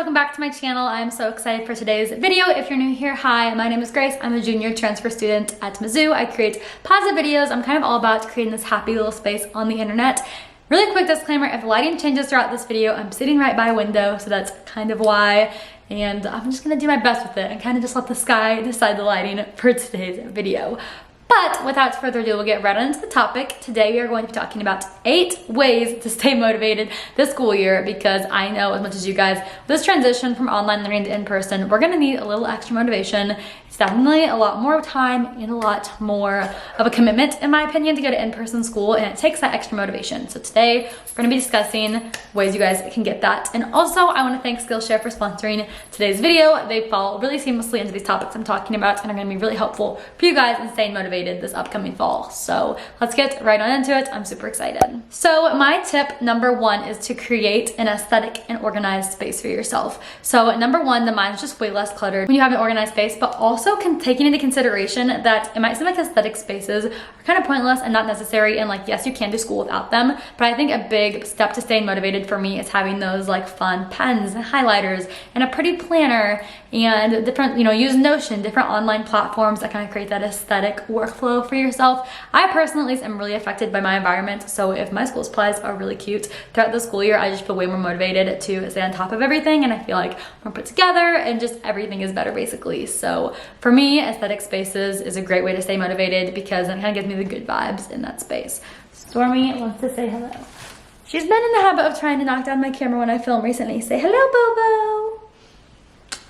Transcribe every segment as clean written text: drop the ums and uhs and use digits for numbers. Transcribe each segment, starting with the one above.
welcome back to my channel. I'm so excited for today's video. If you're new here, hi, my name is Grace. I'm a junior transfer student at Mizzou. I create positive videos. I'm kind of all about creating this happy little space on the internet. Really quick disclaimer, if lighting changes throughout this video, I'm sitting right by a window, so that's kind of why. And I'm just gonna do my best with it and kind of just let the sky decide the lighting for today's video. But without further ado, we'll get right on into the topic. Today we are going to be talking about 8 ways to stay motivated this school year, because I know as much as you guys, this transition from online learning to in-person, we're gonna need a little extra motivation. It's definitely a lot more time and a lot more of a commitment, in my opinion, to go to in-person school, and it takes that extra motivation. So today we're gonna be discussing ways you guys can get that. And also I wanna thank Skillshare for sponsoring today's video. They fall really seamlessly into these topics I'm talking about and are gonna be really helpful for you guys in staying motivated this upcoming fall. So let's get right on into it. I'm super excited. So my tip number 1 is to create an aesthetic and organized space for yourself. So number 1, the mind's just way less cluttered when you have an organized space, but also taking into consideration that it might seem like aesthetic spaces are kind of pointless and not necessary, and like, yes, you can do school without them, but I think a big step to staying motivated for me is having those like fun pens and highlighters and a pretty planner and different, use Notion, different online platforms that kind of create that aesthetic workflow for yourself. I personally at least am really affected by my environment, so if my school supplies are really cute throughout the school year, I just feel way more motivated to stay on top of everything, and I feel like more put together and just everything is better basically. So for me, aesthetic spaces is a great way to stay motivated because it kind of gives me the good vibes in that space. Stormy wants to say hello. She's been in the habit of trying to knock down my camera when I film recently. Say hello, Bobo.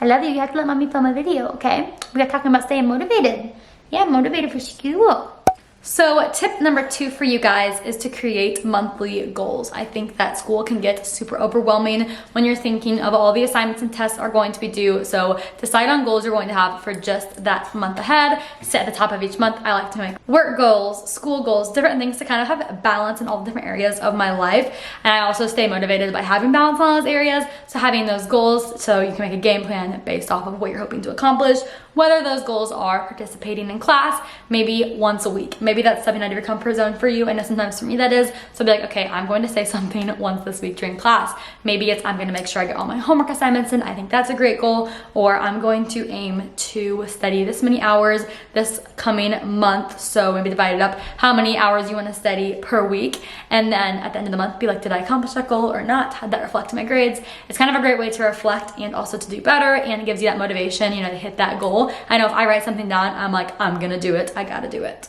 I love you. You have to let mommy film a video, okay? We are talking about staying motivated. Yeah, motivated for school. So tip number 2 for you guys is to create monthly goals. I think that school can get super overwhelming when you're thinking of all the assignments and tests are going to be due. So decide on goals you're going to have for just that month ahead. Set at the top of each month. I like to make work goals, school goals, different things to kind of have balance in all the different areas of my life. And I also stay motivated by having balance in all those areas. So having those goals so you can make a game plan based off of what you're hoping to accomplish. Whether those goals are participating in class, maybe once a week. Maybe that's stepping out of your comfort zone for you. I know sometimes for me that is. So be like, okay, I'm going to say something once this week during class. Maybe it's I'm going to make sure I get all my homework assignments in. I think that's a great goal. Or I'm going to aim to study this many hours this coming month. So maybe divide it up how many hours you want to study per week. And then at the end of the month, be like, did I accomplish that goal or not? Had that reflect in my grades? It's kind of a great way to reflect and also to do better. And it gives you that motivation, to hit that goal. I know if I write something down, I'm like, I'm gonna do it. I gotta do it.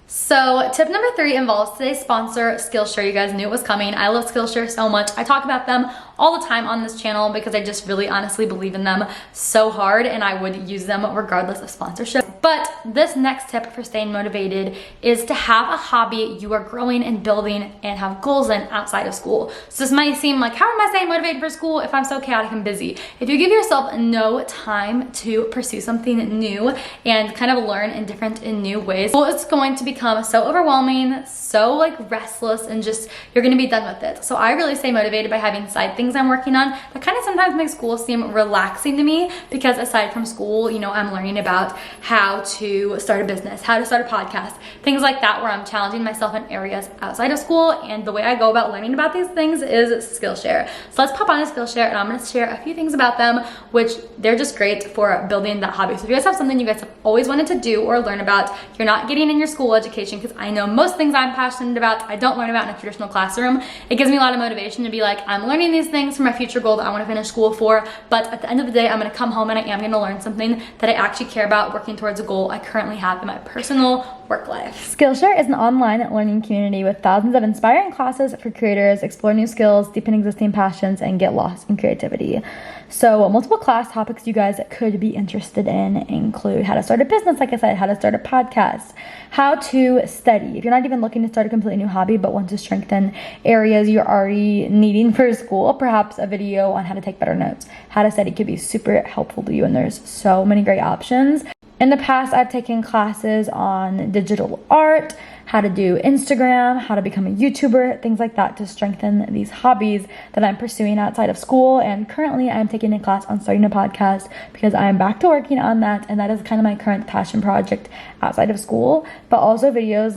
So tip number 3 involves today's sponsor, Skillshare. You guys knew it was coming. I love Skillshare so much. I talk about them all the time on this channel because I just really honestly believe in them so hard, and I would use them regardless of sponsorship. But this next tip for staying motivated is to have a hobby you are growing and building and have goals in outside of school. So this might seem like, how am I staying motivated for school if I'm so chaotic and busy? If you give yourself no time to pursue something new and kind of learn in different and new ways, well, it's going to become so overwhelming, so like restless, and just you're gonna be done with it. So I really stay motivated by having side things I'm working on that kind of sometimes make school seem relaxing to me, because aside from school, I'm learning about how to start a business, how to start a podcast, things like that, where I'm challenging myself in areas outside of school. And the way I go about learning about these things is Skillshare. So let's pop on to Skillshare and I'm gonna share a few things about them, which they're just great for building that hobby. So if you guys have something you guys have always wanted to do or learn about, you're not getting in your school education, because I know most things I'm passionate about, I don't learn about in a traditional classroom. It gives me a lot of motivation to be like, I'm learning these things for my future goal that I want to finish school for, but at the end of the day, I'm going to come home and I am going to learn something that I actually care about, working towards a goal I currently have in my personal work life. Skillshare is an online learning community with thousands of inspiring classes for creators, explore new skills, deepen existing passions, and get lost in creativity. So multiple class topics you guys could be interested in include how to start a business, like I said, how to start a podcast, how to study. If you're not even looking to start a completely new hobby but want to strengthen areas you're already needing for school, perhaps a video on how to take better notes. How to study could be super helpful to you, and there's so many great options. In the past, I've taken classes on digital art, how to do Instagram, how to become a YouTuber, things like that to strengthen these hobbies that I'm pursuing outside of school. And currently I'm taking a class on starting a podcast because I'm back to working on that, and that is kind of my current passion project outside of school. But also videos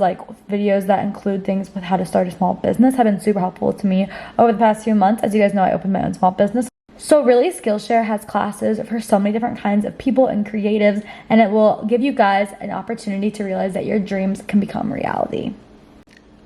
that include things with how to start a small business have been super helpful to me over the past few months. As you guys know, I opened my own small business. So really, Skillshare has classes for so many different kinds of people and creatives, and it will give you guys an opportunity to realize that your dreams can become reality.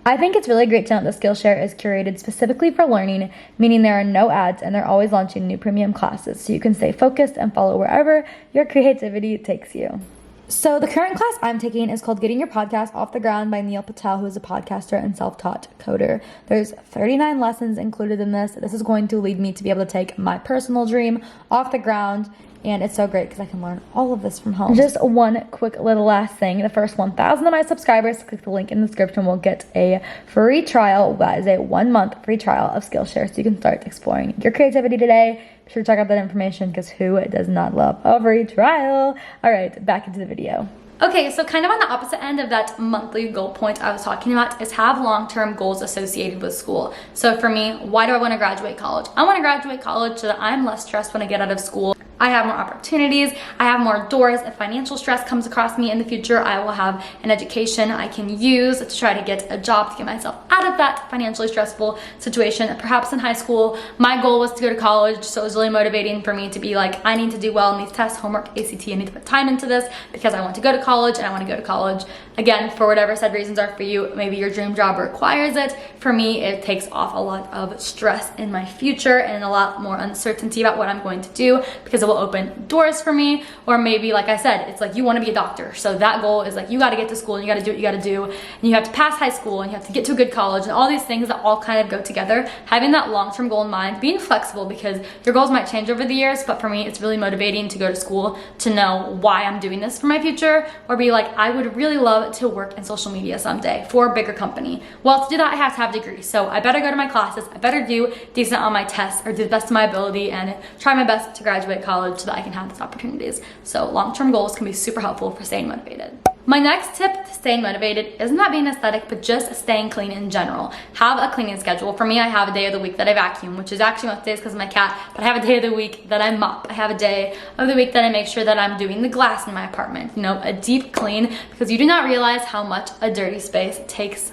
I think it's really great to know that Skillshare is curated specifically for learning, meaning there are no ads and they're always launching new premium classes, so you can stay focused and follow wherever your creativity takes you. So the current class I'm taking is called Getting Your Podcast Off the Ground by Neil Patel, who is a podcaster and self-taught coder. There's 39 lessons included in this. This is going to lead me to be able to take my personal dream off the ground, and it's so great because I can learn all of this from home. Just one quick little last thing. The first 1,000 of my subscribers, click the link in the description, will get a free trial. That is a 1-month free trial of Skillshare, so you can start exploring your creativity today. Be sure to check out that information because who does not love a free trial? All right, back into the video. Okay, so kind of on the opposite end of that monthly goal point I was talking about is have long-term goals associated with school. So for me, why do I want to graduate college? I want to graduate college so that I'm less stressed when I get out of school. I have more opportunities, I have more doors. If financial stress comes across me in the future, I will have an education I can use to try to get a job to get myself out of that financially stressful situation. Perhaps in high school, my goal was to go to college, so it was really motivating for me to be like, I need to do well in these tests, homework, ACT, I need to put time into this because I want to go to college and I want to go to college. Again, for whatever said reasons are for you, maybe your dream job requires it. For me, it takes off a lot of stress in my future and a lot more uncertainty about what I'm going to do because it will open doors for me. Or maybe, like I said, it's like you want to be a doctor, so that goal is like you got to get to school and you got to do what you got to do, and you have to pass high school and you have to get to a good college, and all these things that all kind of go together. Having that long-term goal in mind, being flexible because your goals might change over the years, but for me it's really motivating to go to school to know why I'm doing this for my future, or be like, I would really love to work in social media someday for a bigger company. Well, to do that I have to have degrees, so I better go to my classes, I better do decent on my tests or do the best of my ability and try my best to graduate college so that I can have these opportunities. So long-term goals can be super helpful for staying motivated. My next tip to staying motivated isn't about being aesthetic, but just staying clean in general. Have a cleaning schedule. For me, I have a day of the week that I vacuum, which is actually most days because of my cat, but I have a day of the week that I mop. I have a day of the week that I make sure that I'm doing the glass in my apartment. You know, a deep clean, because you do not realize how much a dirty space takes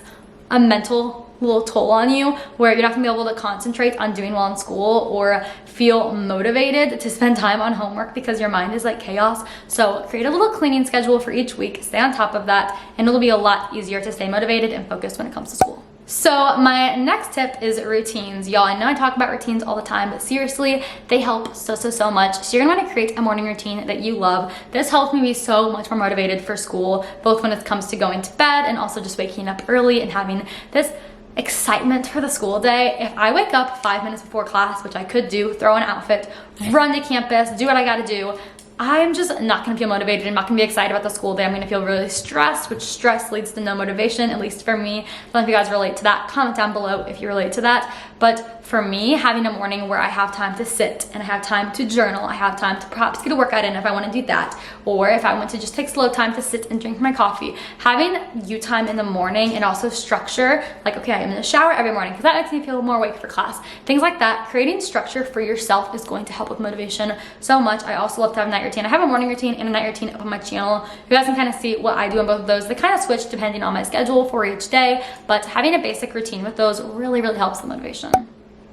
a mental little toll on you, where you're not gonna be able to concentrate on doing well in school or feel motivated to spend time on homework because your mind is like chaos. So create a little cleaning schedule for each week, stay on top of that, and it'll be a lot easier to stay motivated and focused when it comes to school. So my next tip is routines. Y'all, I know I talk about routines all the time, but seriously, they help so much. So you're gonna wanna create a morning routine that you love. This helps me be so much more motivated for school, both when it comes to going to bed and also just waking up early and having this excitement for the school day. If I wake up 5 minutes before class, which I could do, throw an outfit, run to campus, do what I gotta do, I'm just not gonna feel motivated. I'm not gonna be excited about the school day. I'm gonna feel really stressed, which stress leads to no motivation, at least for me. I don't know if you guys relate to that. Comment down below if you relate to that. But for me, having a morning where I have time to sit and I have time to journal, I have time to perhaps get a workout in if I want to do that, or if I want to just take slow time to sit and drink my coffee, having you time in the morning and also structure, like, okay, I'm in the shower every morning because that makes me feel more awake for class. Things like that, creating structure for yourself is going to help with motivation so much. I also love to have a night routine. I have a morning routine and a night routine up on my channel. You guys can kind of see what I do on both of those. They kind of switch depending on my schedule for each day, but having a basic routine with those really helps the motivation.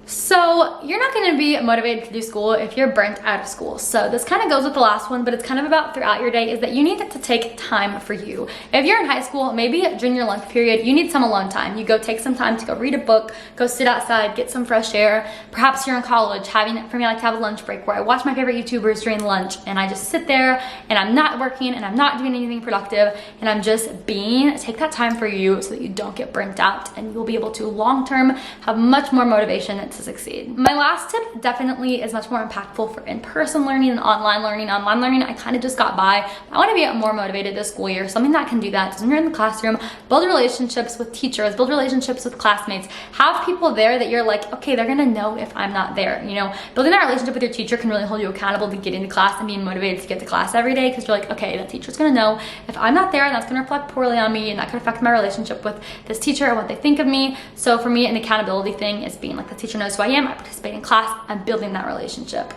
So you're not going to be motivated to do school if you're burnt out of school. So this kind of goes with the last one, but it's kind of about throughout your day, is that you need to take time for you. If you're in high school, maybe during your lunch period, you need some alone time. You go take some time to go read a book, go sit outside, get some fresh air. Perhaps you're in college, for me, I like to have a lunch break where I watch my favorite YouTubers during lunch and I just sit there and I'm not working and I'm not doing anything productive and I'm just being. Take that time for you so that you don't get burnt out and you'll be able to long-term have much more motivation to succeed. My last tip definitely is much more impactful for in-person learning and online learning. Online learning, I kind of just got by. I want to be more motivated this school year. Something that can do that is when you're in the classroom, build relationships with teachers, build relationships with classmates, have people there that you're like, okay, they're gonna know if I'm not there. You know, building that relationship with your teacher can really hold you accountable to getting to class and being motivated to get to class every day, because you're like, okay, that teacher's gonna know if I'm not there, and that's gonna reflect poorly on me and that could affect my relationship with this teacher and what they think of me. So for me, an accountability thing is being like, the teacher knows who I am, I participate in class, I'm building that relationship.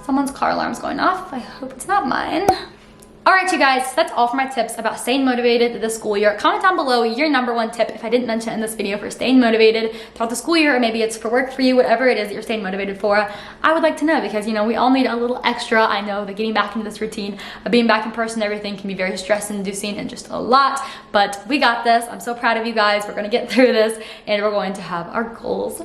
Someone's car alarm's going off. I hope it's not mine. All right, you guys, that's all for my tips about staying motivated this school year. Comment down below your #1 tip if I didn't mention it in this video for staying motivated throughout the school year, or maybe it's for work for you, whatever it is that you're staying motivated for. I would like to know because, you know, we all need a little extra. I know that getting back into this routine of being back in person, everything can be very stress-inducing and just a lot, but we got this. I'm so proud of you guys. We're gonna get through this and we're going to have our goals.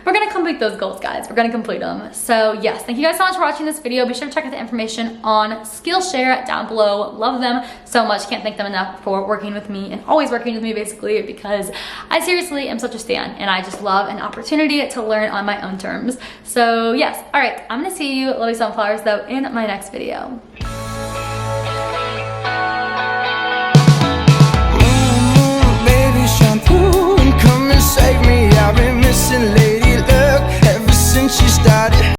We're gonna complete those goals, guys. We're gonna complete them. So yes, thank you guys so much for watching this video. Be sure to check out the information on Skillshare down below. Love them so much. Can't thank them enough for working with me and always working with me basically, because I seriously am such a stan and I just love an opportunity to learn on my own terms. So yes, all right, I'm gonna see you, lovely sunflowers, though, in my next video. Baby shampoo, come and save me. I've been missing lady luck ever since she started.